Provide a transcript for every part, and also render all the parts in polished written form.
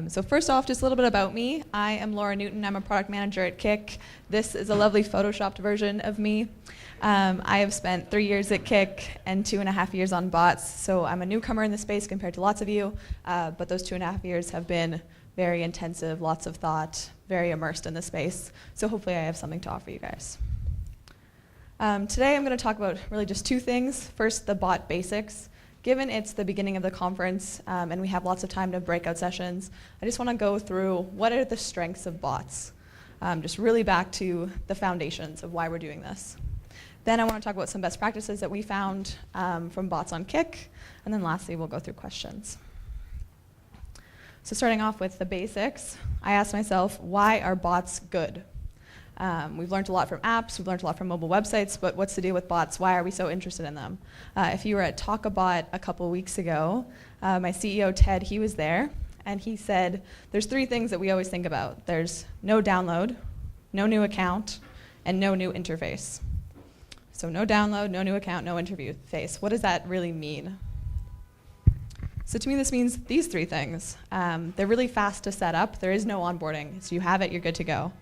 So first off, just a little bit about me. I am Laura Newton. I'm a product manager at Kik. This is a lovely photoshopped version of me. I have spent 3 years at Kik and 2.5 years on bots, so I'm a newcomer in the space compared to lots of you, but those 2.5 years have been very intensive, lots of thought, very immersed in the space, so hopefully I have something to offer you guys. Today I'm going to talk about really just two things. First, the bot basics. Given it's the beginning of the conference and we have lots of time to breakout sessions, I just want to go through what are the strengths of bots, just really back to the foundations of why we're doing this. Then I want to talk about some best practices that we found from bots on Kik, and then lastly we'll go through questions. So starting off with the basics, I asked myself, why are bots good? We've learned a lot from apps, we've learned a lot from mobile websites, but what's the deal with bots? Why are we so interested in them? If you were at Talkabot a couple weeks ago, my CEO, Ted, he was there, and he said, there's 3 things that we always think about. There's no download, no new account, and no new interface. So no download, no new account, no interface. What does that really mean? So to me, this means these 3 things. They're really fast to set up. There is no onboarding. So you have it, you're good to go.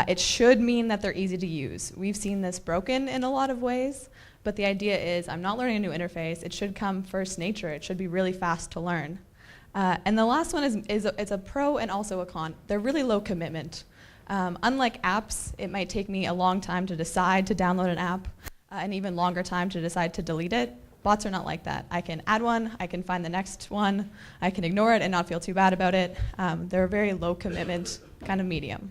It should mean that they're easy to use. We've seen this broken in a lot of ways, but the idea is I'm not learning a new interface. It should come first nature. It should be really fast to learn. And the last one is it's a pro and also a con. They're really low commitment. Unlike apps, it might take me a long time to decide to download an app, and even longer time to decide to delete it. Bots are not like that. I can add one, I can find the next one, I can ignore it and not feel too bad about it. They're a very low commitment kind of medium.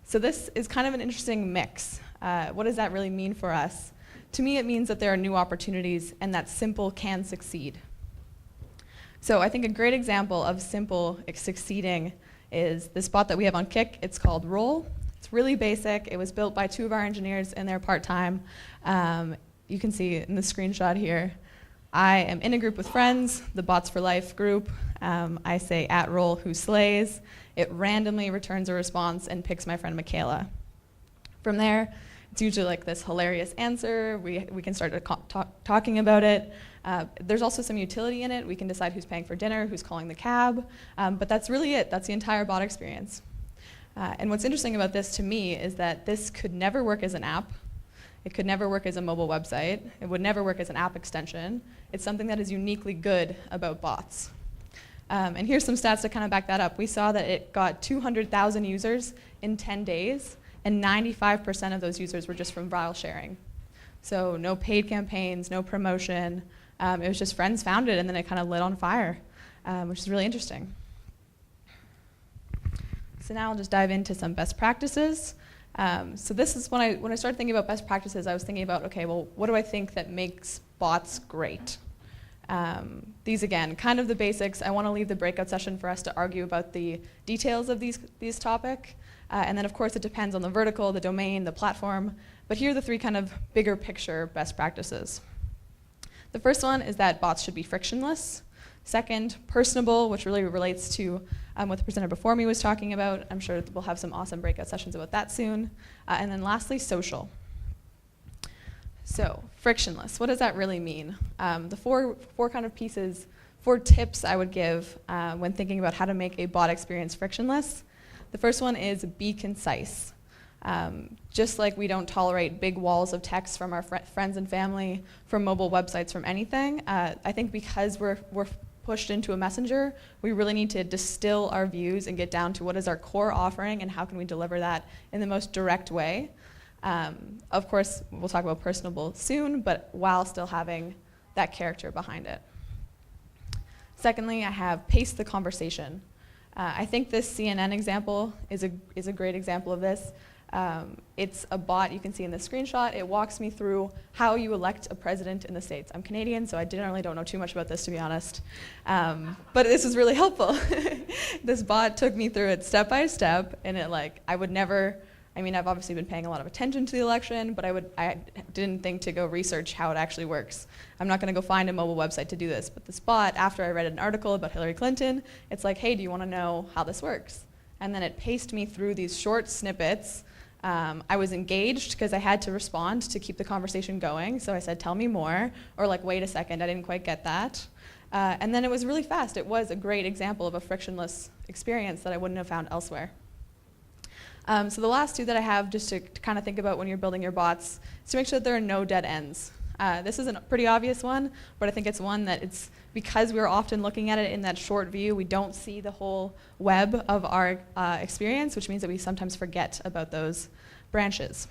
So this is kind of an interesting mix. What does that really mean for us? To me, it means that there are new opportunities and that simple can succeed. So I think a great example of simple succeeding is this bot that we have on Kik. It's called Roll. It's really basic. It was built by 2 of our engineers and they're part-time. You can see in the screenshot here, I am in a group with friends, the Bots for Life group. I say @roll who slays. It randomly returns a response and picks my friend Michaela. From there, it's usually like this hilarious answer. We can start talking about it. There's also some utility in it. We can decide who's paying for dinner, who's calling the cab, but that's really it. That's the entire bot experience. And what's interesting about this to me is that this could never work as an app. It could never work as a mobile website. It would never work as an app extension. It's something that is uniquely good about bots. And here's some stats to kind of back that up. We saw that it got 200,000 users in 10 days, and 95% of those users were just from file sharing. So no paid campaigns, no promotion. It was just friends found it, and then it kind of lit on fire, which is really interesting. So now I'll just dive into some best practices. So this is when I started thinking about best practices, I was thinking about, okay, well, what do I think that makes bots great? These again, kind of the basics. I want to leave the breakout session for us to argue about the details of these topics. And then of course it depends on the vertical, the domain, the platform. But here are the 3 kind of bigger picture best practices. The first one is that bots should be frictionless. Second, personable, which really relates to what the presenter before me was talking about. I'm sure we'll have some awesome breakout sessions about that soon. And then lastly, social. So, frictionless, what does that really mean? The four kind of pieces, 4 tips I would give when thinking about how to make a bot experience frictionless. The first one is be concise. Just like we don't tolerate big walls of text from our friends and family, from mobile websites, from anything, I think because we're pushed into a messenger, we really need to distill our views and get down to what is our core offering and how can we deliver that in the most direct way. Of course, we'll talk about personable soon, but while still having that character behind it. Secondly, I have pace the conversation. I think this CNN example is a great example of this. It's a bot you can see in the screenshot. It walks me through how you elect a president in the States. I'm Canadian, so I generally don't know too much about this, to be honest. But this was really helpful. This bot took me through it step by step, and I've obviously been paying a lot of attention to the election, but I didn't think to go research how it actually works. I'm not going to go find a mobile website to do this, but this bot, after I read an article about Hillary Clinton, it's like, hey, do you want to know how this works? And then it paced me through these short snippets. I was engaged because I had to respond to keep the conversation going, so I said, tell me more, or like, wait a second, I didn't quite get that. And then it was really fast. It was a great example of a frictionless experience that I wouldn't have found elsewhere. So the last two that I have, just to kind of think about when you're building your bots, is to make sure that there are no dead ends. This is a pretty obvious one, but I think it's one that it's because we're often looking at it in that short view, we don't see the whole web of our experience, which means that we sometimes forget about those branches.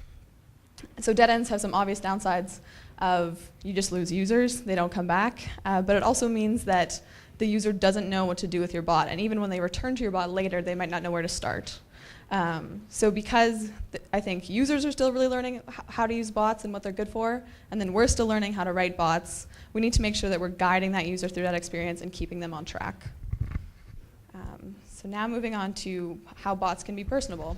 So dead ends have some obvious downsides of you just lose users, they don't come back, but it also means that the user doesn't know what to do with your bot, and even when they return to your bot later, they might not know where to start. So because I think users are still really learning how to use bots and what they're good for, and then we're still learning how to write bots, we need to make sure that we're guiding that user through that experience and keeping them on track. So now moving on to how bots can be personable.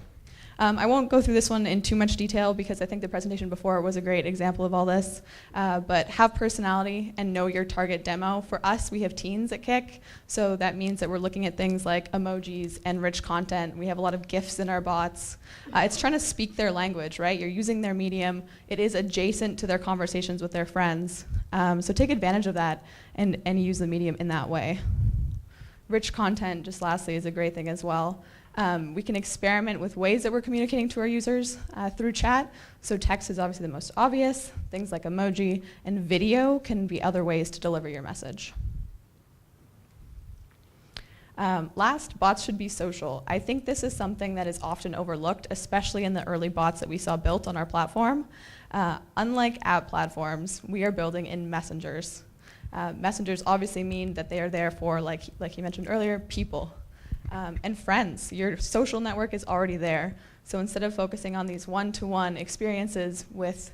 I won't go through this one in too much detail because I think the presentation before was a great example of all this, but have personality and know your target demo. For us, we have teens at Kik, so that means that we're looking at things like emojis and rich content. We have a lot of GIFs in our bots. It's trying to speak their language, right? You're using their medium. It is adjacent to their conversations with their friends. So take advantage of that and use the medium in that way. Rich content, just lastly, is a great thing as well. We can experiment with ways that we're communicating to our users through chat. So text is obviously the most obvious. Things like emoji and video can be other ways to deliver your message. Last, bots should be social. I think this is something that is often overlooked, especially in the early bots that we saw built on our platform. Unlike app platforms, we are building in messengers. Messengers obviously mean that they are there for, like you mentioned earlier, people. And friends. Your social network is already there. So instead of focusing on these one-to-one experiences with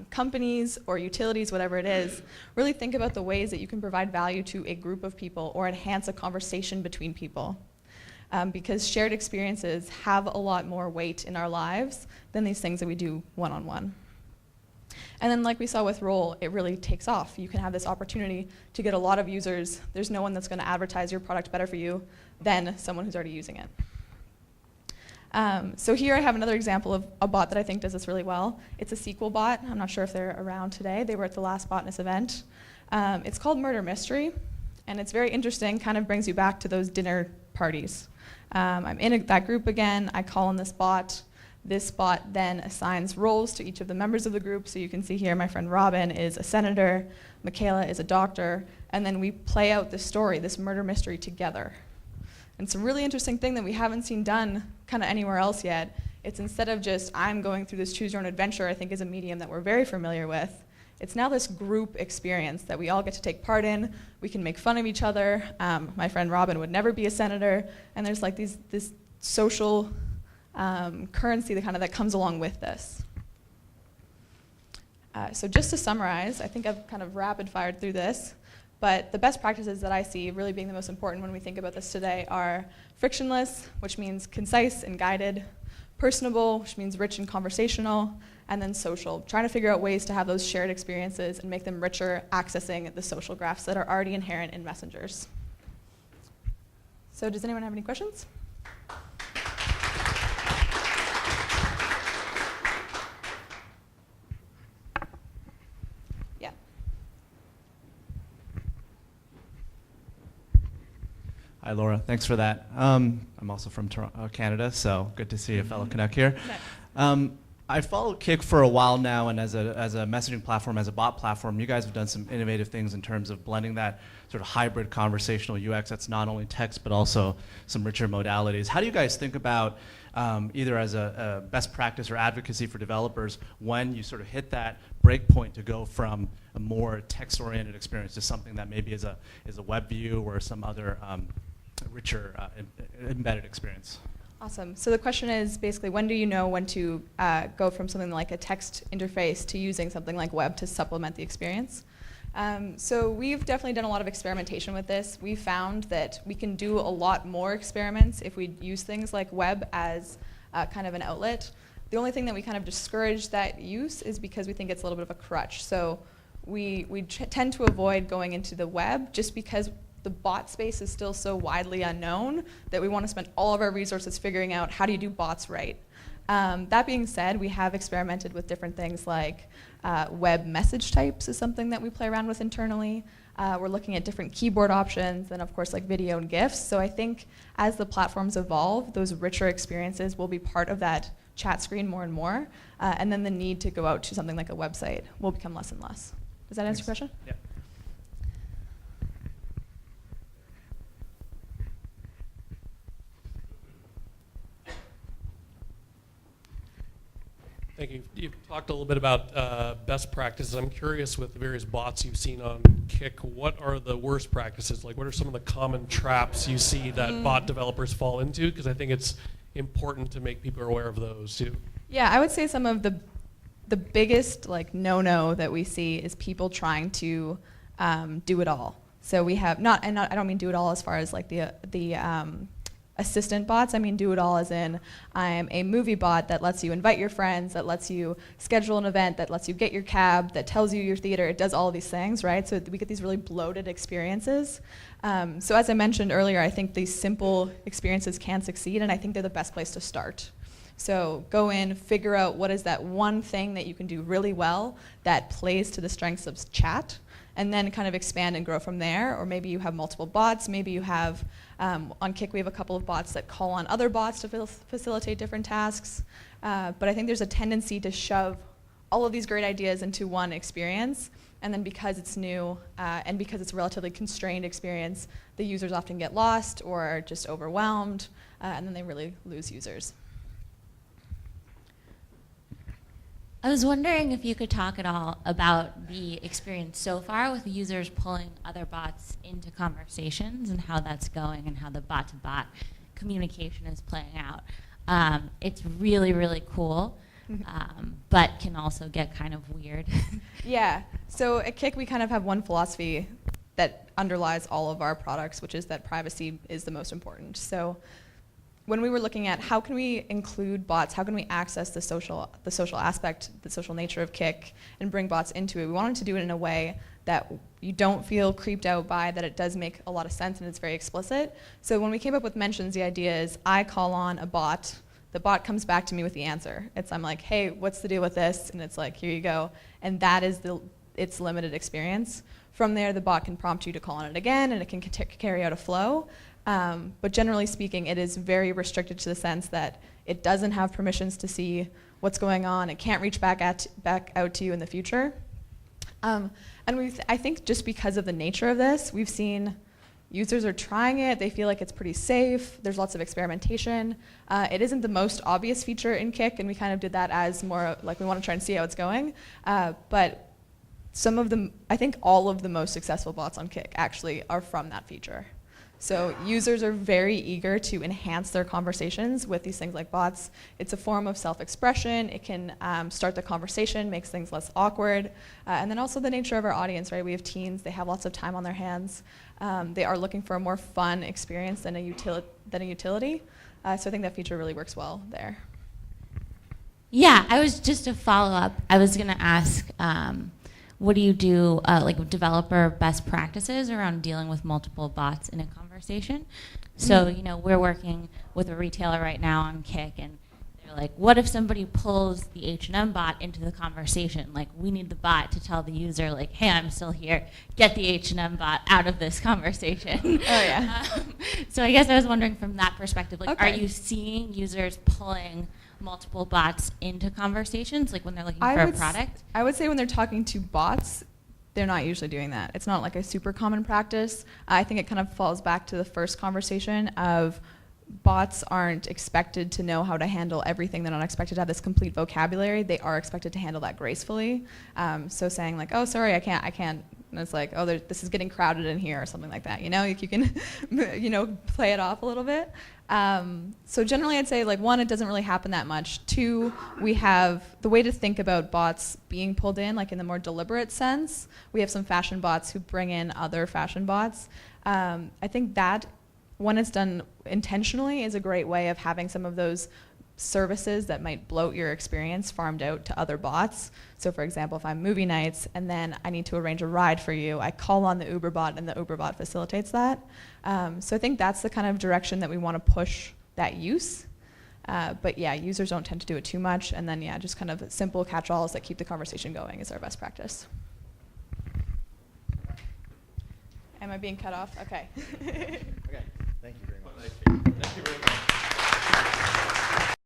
companies or utilities, whatever it is, really think about the ways that you can provide value to a group of people or enhance a conversation between people. Because shared experiences have a lot more weight in our lives than these things that we do one-on-one. And then like we saw with Roll, it really takes off. You can have this opportunity to get a lot of users. There's no one that's going to advertise your product better for you than someone who's already using it. So here I have another example of a bot that I think does this really well. It's a SQL bot. I'm not sure if they're around today. They were at the last Botness event. It's called Murder Mystery, and it's very interesting, kind of brings you back to those dinner parties. I'm in that group again. I call in this bot. This bot then assigns roles to each of the members of the group. So you can see here my friend Robin is a senator, Michaela is a doctor, and then we play out this story, this murder mystery together. And it's a really interesting thing that we haven't seen done kind of anywhere else yet. It's instead of just I'm going through this choose your own adventure, I think is a medium that we're very familiar with. It's now this group experience that we all get to take part in. We can make fun of each other. My friend Robin would never be a senator, and there's like this social currency that comes along with this. So just to summarize, I think I've kind of rapid fired through this, but the best practices that I see really being the most important when we think about this today are frictionless, which means concise and guided, personable, which means rich and conversational, and then social, trying to figure out ways to have those shared experiences and make them richer, accessing the social graphs that are already inherent in messengers. So does anyone have any questions? Hi, Laura. Thanks for that. I'm also from Toronto, Canada, so good to see a fellow Canuck here. I followed Kik for a while now, and as a messaging platform, as a bot platform, you guys have done some innovative things in terms of blending that sort of hybrid conversational UX that's not only text but also some richer modalities. How do you guys think about either as a best practice or advocacy for developers when you sort of hit that break point to go from a more text-oriented experience to something that maybe is a web view or some other richer embedded experience? Awesome. So the question is basically, when do you know when to go from something like a text interface to using something like web to supplement the experience? So we've definitely done a lot of experimentation with this. We found that we can do a lot more experiments if we use things like web as kind of an outlet. The only thing that we kind of discourage that use is because we think it's a little bit of a crutch. So we tend to avoid going into the web just because the bot space is still so widely unknown that we want to spend all of our resources figuring out how do you do bots right. That being said, we have experimented with different things like web message types is something that we play around with internally. We're looking at different keyboard options and of course like video and GIFs. So I think as the platforms evolve, those richer experiences will be part of that chat screen more and more. And then the need to go out to something like a website will become less and less. Does that answer your question? Yeah. Thank you. You've talked a little bit about best practices. I'm curious with the various bots you've seen on Kik, what are the worst practices? Like what are some of the common traps you see that bot developers fall into? Because I think it's important to make people aware of those too. Yeah, I would say some of the biggest like no-no that we see is people trying to do it all. So we have I don't mean do it all as far as like the assistant bots. I mean do it all as in I'm a movie bot that lets you invite your friends, that lets you schedule an event, that lets you get your cab, that tells you your theater. It does all of these things, right? So we get these really bloated experiences. So as I mentioned earlier, I think these simple experiences can succeed, and I think they're the best place to start. So go in, figure out what is that one thing that you can do really well that plays to the strengths of chat, and then kind of expand and grow from there. Or maybe you have multiple bots. Maybe you have, on Kik, we have a couple of bots that call on other bots to facilitate different tasks. But I think there's a tendency to shove all of these great ideas into one experience. And then because it's new and because it's a relatively constrained experience, the users often get lost or just overwhelmed, and then they really lose users. I was wondering if you could talk at all about the experience so far with users pulling other bots into conversations and how that's going and how the bot-to-bot communication is playing out. It's really, really cool, but can also get kind of weird. Yeah, so at Kik we kind of have one philosophy that underlies all of our products, which is that privacy is the most important. So when we were looking at how can we include bots, how can we access the social aspect, the social nature of Kik, and bring bots into it, we wanted to do it in a way that you don't feel creeped out by, that it does make a lot of sense and it's very explicit. So when we came up with mentions, the idea is I call on a bot, the bot comes back to me with the answer. I'm like, hey, what's the deal with this? And it's like, here you go. And that is its limited experience. From there, the bot can prompt you to call on it again, and it can carry out a flow. But generally speaking, it is very restricted to the sense that it doesn't have permissions to see what's going on. It can't reach back out to you in the future. And I think just because of the nature of this, we've seen users are trying it. They feel like it's pretty safe. There's lots of experimentation. It isn't the most obvious feature in Kik, and we kind of did that as more like we want to try and see how it's going. But some of them, I think all of the most successful bots on Kik actually are from that feature. So users are very eager to enhance their conversations with these things like bots. It's a form of self-expression. It can start the conversation, makes things less awkward. And then also the nature of our audience, right? We have teens, they have lots of time on their hands. They are looking for a more fun experience than a utility. So I think that feature really works well there. Yeah, I was just to follow up, I was going to ask, what do you do, like developer best practices around dealing with multiple bots in a conversation? So, you know, we're working with a retailer right now on Kik, and they're like, what if somebody pulls the H&M bot into the conversation? Like, we need the bot to tell the user, like, hey, I'm still here. Get the H&M bot out of this conversation. Oh, yeah. So I guess I was wondering from that perspective, like, Okay. are you seeing users pulling multiple bots into conversations, like when they're looking for a product? I would say when they're talking to bots, they're not usually doing that. It's not like a super common practice. I think it kind of falls back to the first conversation of bots aren't expected to know how to handle everything. They're not expected to have this complete vocabulary. They are expected to handle that gracefully. So saying like, oh, sorry, I can't. And it's like, oh, this is getting crowded in here or something like that. You know, you can, play it off a little bit. So generally I'd say like 1, it doesn't really happen that much. 2, we have the way to think about bots being pulled in, like in the more deliberate sense. We have some fashion bots who bring in other fashion bots. I think that when it's done intentionally is a great way of having some of those services that might bloat your experience farmed out to other bots. So for example, if I'm movie nights and then I need to arrange a ride for you, I call on the Uber bot and the Uber bot facilitates that. So I think that's the kind of direction that we want to push that use. But yeah, users don't tend to do it too much. And then yeah, just kind of simple catch-alls that keep the conversation going is our best practice. Am I being cut off? Okay.